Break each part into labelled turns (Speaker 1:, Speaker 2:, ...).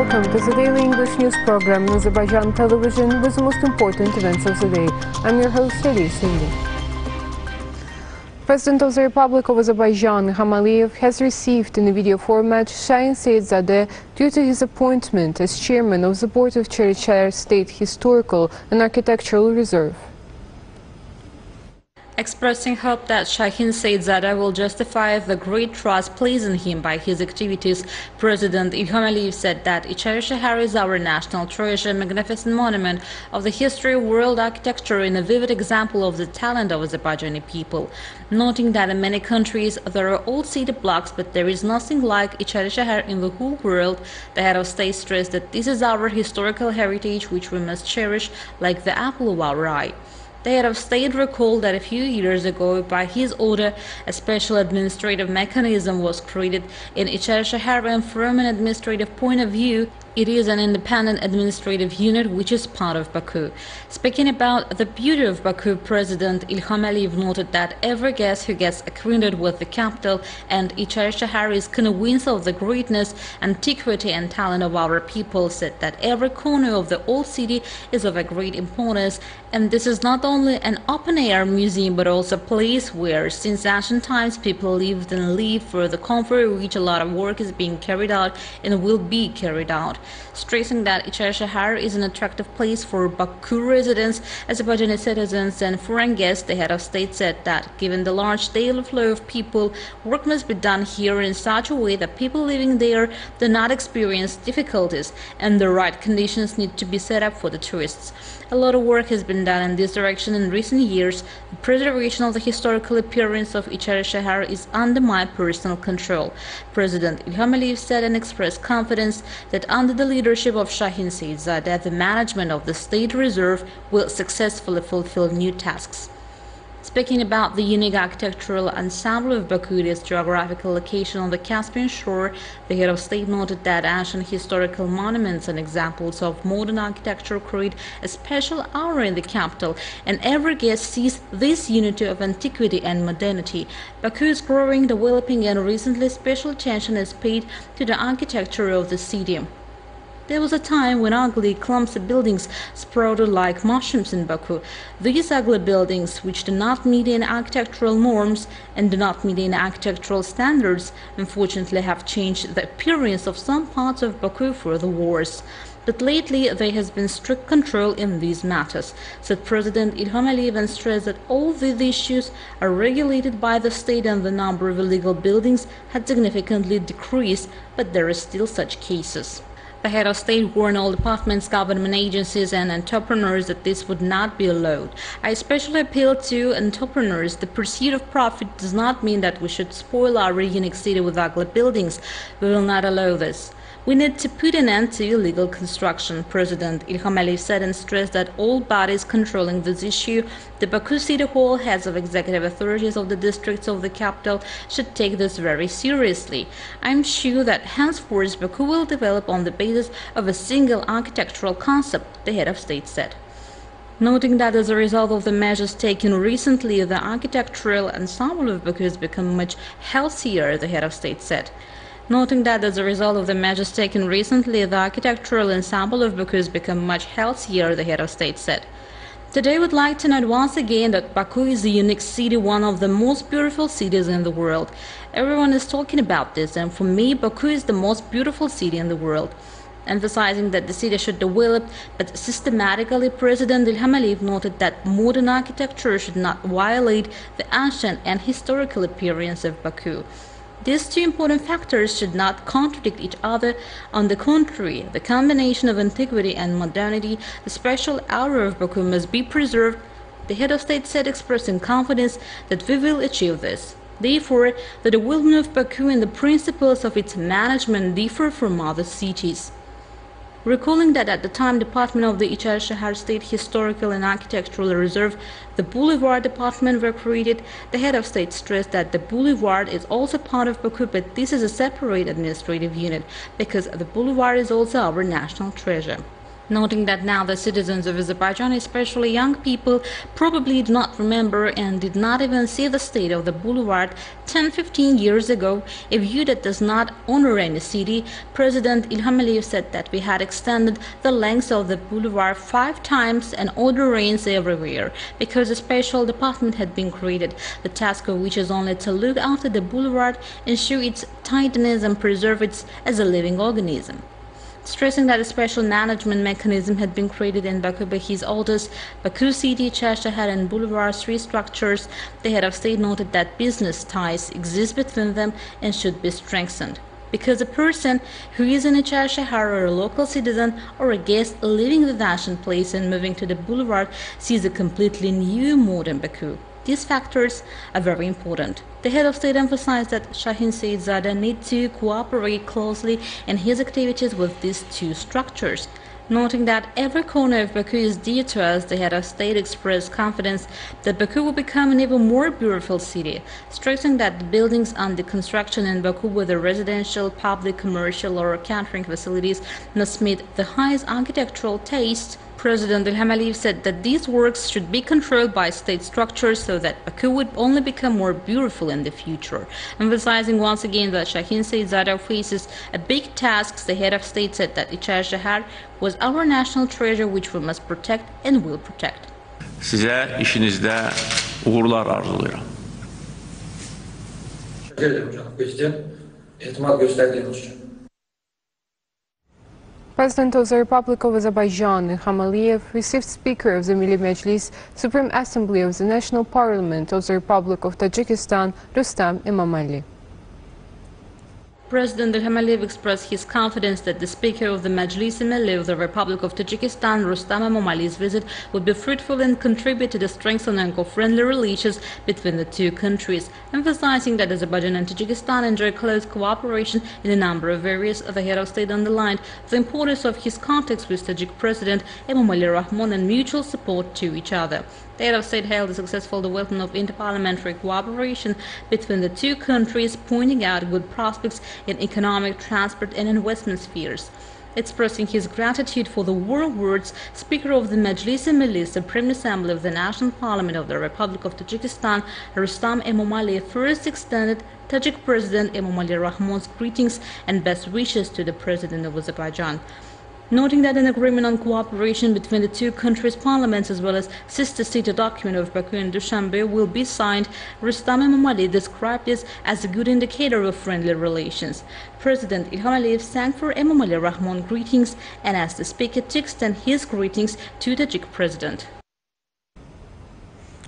Speaker 1: Welcome to the daily English news program on Azərbaycan Television with the most important events of the day. I'm your host, Sindi. President of the Republic of Azerbaijan, Ilham has received in a video format Shahin Seyedzadeh due to his appointment as chairman of the board of Çeriçer State Historical and Architectural Reserve.
Speaker 2: Expressing hope that Shahin Seyedzadeh will justify the great trust placed in him by his activities, President Ilham said that İçerişehir is our national treasure, magnificent monument of the history of world architecture and a vivid example of the talent of Azerbaijani people. Noting that in many countries there are old city blocks, but there is nothing like İçerişehir in the whole world, the head of state stressed that this is our historical heritage which we must cherish like the apple of our eye. The head of state recalled that a few years ago, by his order, a special administrative mechanism was created in İçerişehir, and from an administrative point of view, it is an independent administrative unit which is part of Baku. Speaking about the beauty of Baku, President İlham noted that every guest who gets acquainted with the capital and İçerişehir is convinced of the greatness, antiquity and talent of our people, said that every corner of the old city is of a great importance, and this is not only an open-air museum but also a place where since ancient times people lived and live for the comfort of which a lot of work is being carried out and will be carried out. Stressing that İçerişehir is an attractive place for Baku residents, Azerbaijani citizens and foreign guests, the head of state said that given the large daily flow of people, work must be done here in such a way that people living there do not experience difficulties, and the right conditions need to be set up for the tourists. A lot of work has been done in this direction in recent years. The preservation of the historical appearance of İçerişehir is under my personal control. President İlham said and expressed confidence that under the leadership of Shahin Seyedzadeh, the management of the State Reserve will successfully fulfill new tasks. Speaking about the unique architectural ensemble of Baku, its geographical location on the Caspian shore, the head of state noted that ancient historical monuments and examples of modern architecture create a special aura in the capital, and every guest sees this unity of antiquity and modernity. Baku is growing, developing, and recently special attention is paid to the architecture of the city. There was a time when ugly, clumsy buildings sprouted like mushrooms in Baku. These ugly buildings, which do not meet any architectural norms and do not meet any architectural standards, unfortunately have changed the appearance of some parts of Baku for the worse. But lately there has been strict control in these matters, said President İlham and stressed that all these issues are regulated by the state and the number of illegal buildings had significantly decreased, but there are still such cases. The head of state warned all departments, government agencies and entrepreneurs that this would not be allowed. I especially appeal to entrepreneurs. The pursuit of profit does not mean that we should spoil our unique city with ugly buildings. We will not allow this. We need to put an end to illegal construction, President İlham said and stressed that all bodies controlling this issue, the Baku City Hall, heads of executive authorities of the districts of the capital, should take this very seriously. I am sure that henceforth Baku will develop on the basis of a single architectural concept, the head of state said. Noting that as a result of the measures taken recently, the architectural ensemble of Baku has become much healthier, the head of state said. Noting that as a result of the measures taken recently, the architectural ensemble of Baku has become much healthier, the head of state said. Today, I would like to note once again that Baku is a unique city, one of the most beautiful cities in the world. Everyone is talking about this, and for me, Baku is the most beautiful city in the world. Emphasizing that the city should develop, but systematically, President İlham noted that modern architecture should not violate the ancient and historical appearance of Baku. These two important factors should not contradict each other. On the contrary, the combination of antiquity and modernity, the special aura of Baku must be preserved, the head of state said, expressing confidence that we will achieve this. Therefore, the development of Baku and the principles of its management differ from other cities. Recalling that at the time Department of the İçerişehir State Historical and Architectural Reserve, the Boulevard Department were created, the head of state stressed that the Boulevard is also part of Baku, but this is a separate administrative unit because the Boulevard is also our national treasure. noting that now the citizens of Azerbaijan, especially young people, probably do not remember and did not even see the state of the boulevard 10-15 years ago, a view that does not honor any city. President İlham said that we had extended the length of the boulevard 5 times and ordered rains everywhere because a special department had been created, the task of which is only to look after the boulevard, ensure its tightness and preserve it as a living organism. Stressing that a special management mechanism had been created in Baku by his orders, Baku City, Çarşıhar and Boulevard street structures, the head of state noted that business ties exist between them and should be strengthened. Because a person who is in a Çarşıhar or a local citizen or a guest leaving the national place and moving to the boulevard sees a completely new modern Baku. These factors are very important. The head of state emphasized that Şahin Seyyidzadeh needs to cooperate closely in his activities with these two structures. Noting that every corner of Baku is dear to us, the head of state expressed confidence that Baku will become an even more beautiful city, stressing that the buildings under construction in Baku, whether residential, public, commercial or catering facilities, must meet the highest architectural taste. President İlham said that these works should be controlled by state structures so that Baku would only become more beautiful in the future. Emphasizing once again that Şahin Seyyidzadeh faces a big task, the head of state said that Çarşıhar was our national treasure which we must protect and will protect.
Speaker 3: Sizə işinizdə uğurlar arzulayıram.
Speaker 4: Teşekkür ederim hocam. Prezident, etimat gösterdiğiniz için.
Speaker 1: President of the Republic of Azerbaijan, İlham Aliyev, received Speaker of the Milli Meclis, Supreme Assembly of the National Parliament of the Republic of Tajikistan, Rüstem İmamoğlu.
Speaker 2: President İlham expressed his confidence that the Speaker of the Majlis-i-Milli of the Republic of Tajikistan, Rüstem İmamoğlu's visit would be fruitful and contribute to the strengthening of friendly relations between the two countries, emphasizing that Azerbaijan and Tajikistan enjoy close cooperation in a number of areas. The head of state underlined the importance of his contacts with Tajik President Emomali Rahmon and mutual support to each other. The head of state hailed the successful development of interparliamentary cooperation between the two countries, pointing out good prospects in economic, transport and investment spheres. Expressing his gratitude for the warm words, Speaker of the Majlis-i-Milli, Supreme Assembly of the National Parliament of the Republic of Tajikistan, Rüstem İmamoğlu, first extended Tajik President Emomali Rahmon's greetings and best wishes to the President of Azerbaijan. Noting that an agreement on cooperation between the two countries' parliaments as well as sister city document of Baku and Dushanbe will be signed, Rüstem İmamoğlu described this as a good indicator of friendly relations. President İlham thanked for Emomali Rahmon greetings and asked the Speaker to extend his greetings to the Tajik President.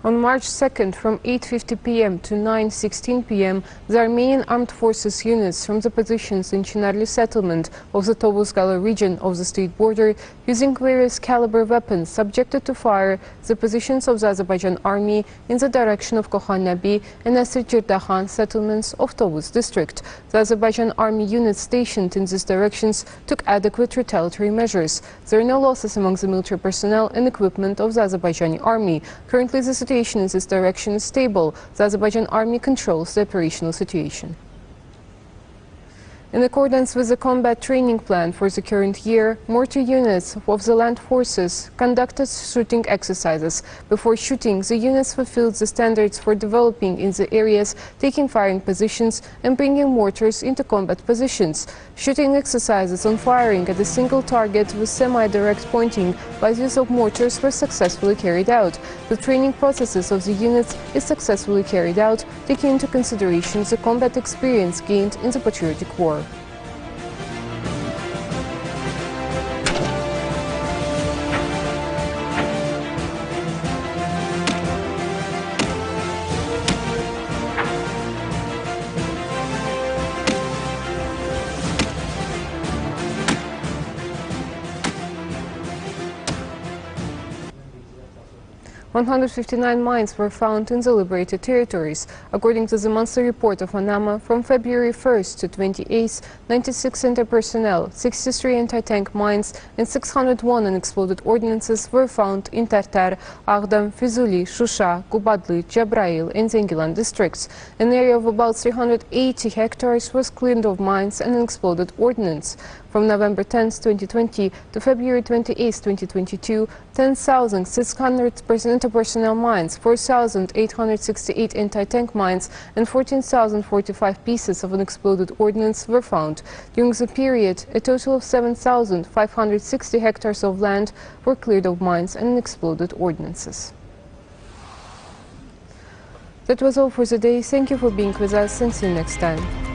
Speaker 1: On March 2nd, from 8:50 p.m. to 9:16 p.m., the Armenian Armed Forces units from the positions in Chinarli settlement of the Tovuz-Gala region of the state border, using various caliber weapons subjected to fire the positions of the Azerbaijan army in the direction of Kokhan Nabi and Asir Jirdahan settlements of Tovuz district. The Azerbaijan army units stationed in these directions took adequate retaliatory measures. There are no losses among the military personnel and equipment of the Azerbaijani army. Currently, the situation in this direction is stable. The Azerbaijan army controls the operational situation. In accordance with the combat training plan for the current year, mortar units of the land forces conducted shooting exercises. Before shooting, the units fulfilled the standards for developing in the areas, taking firing positions and bringing mortars into combat positions. Shooting exercises on firing at a single target with semi-direct pointing by the use of mortars were successfully carried out. The training processes of the units is successfully carried out, taking into consideration the combat experience gained in the Patriotic War. 159 mines were found in the liberated territories. According to the monthly report of ANAMA, from February 1st to 28th, 96 anti-personnel, 63 anti-tank mines and 601 unexploded ordnances were found in Terter, Ağdam, Füzuli, Şuşa, Qubadlı, Cəbrayıl and Zengilan districts. An area of about 380 hectares was cleared of mines and unexploded ordnance. From November 10, 2020 to February 28, 2022, 10,600 anti-personnel mines, 4,868 anti-tank mines and 14,045 pieces of unexploded ordnance were found. During the period, a total of 7,560 hectares of land were cleared of mines and unexploded ordnances. That was all for the day. Thank you for being with us and see you next time.